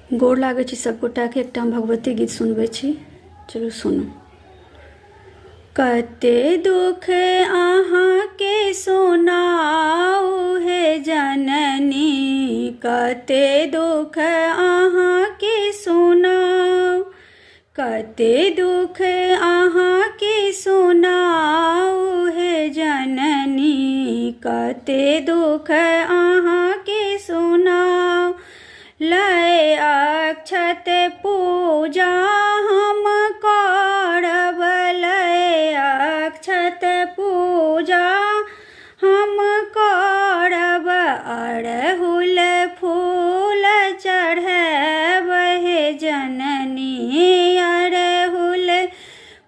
गोर लागै छी सबगोटाके। एकटा हम भगवती गीत सुनबै छी, चलू सुनू। कते दुख अहाँके सुनाऊ हे जननी, कते दुख अहाँके सुनाऊ, कते दुख अहाँके सुनाऊ हे जननी, कते दुख अहाँके सुनाऊ। लय अक्षत पूजा हम करब, लय अक्षत पूजा हम करब, अड़हुल फूल चढ़ब हे जननी, अड़हुल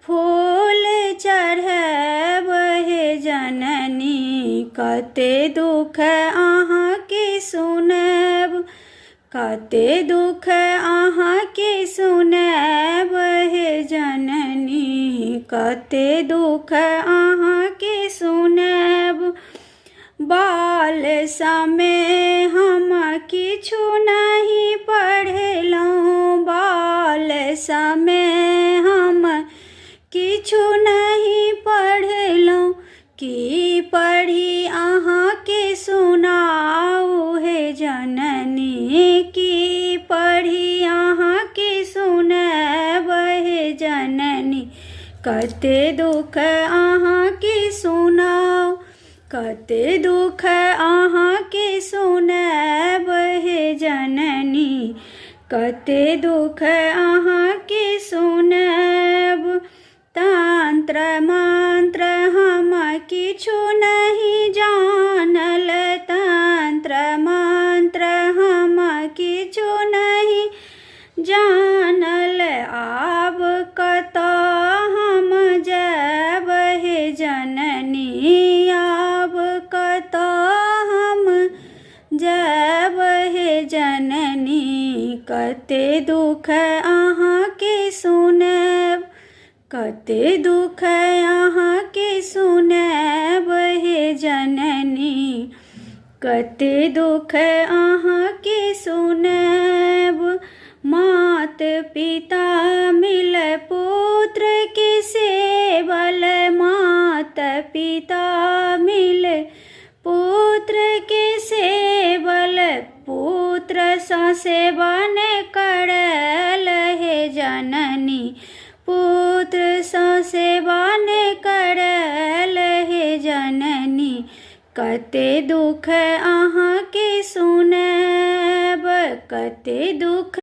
फूल चढ़ब हे जननी, कते दुख अहाँके सुनब, कते दुख अहाँके सुनब हे जननी, कते दुख अहाँके सुनब। बाल समय हम किछु नहीं पढ़लहुँ, बाल समय हम किछु नहीं पढ़लहुँ, की पढ़ी अहाँके सुनाऊ हे जननी, की पढ़ी अहाँके सुनब हे जननी, कते दुख अहाँके सुनाऊ, कते दुख अहाँके सुनब हे जननी, कते दुख अहाँके सुनब। तंत्र मंत्र हम किछु नहीं जानल, तंत्र मंत्र हम किछु नहीं जानल, आब कतऽ हम जाब हे जननी, आब कतऽ हम जाब हे जननी, कते दुख अहाँके सुनब, कते दुख अहाँके सुनब हे जननी, कते दुख अहाँके सुनब। मात पिता मिल पुत्र के सेवल, मात पिता मिल पुत्र के सेवल, पुत्र सा सेवन करल हे जननी, पुत्र सा सेवन करल हे जननी, कते दुख अहाँके सुनब, कते दुख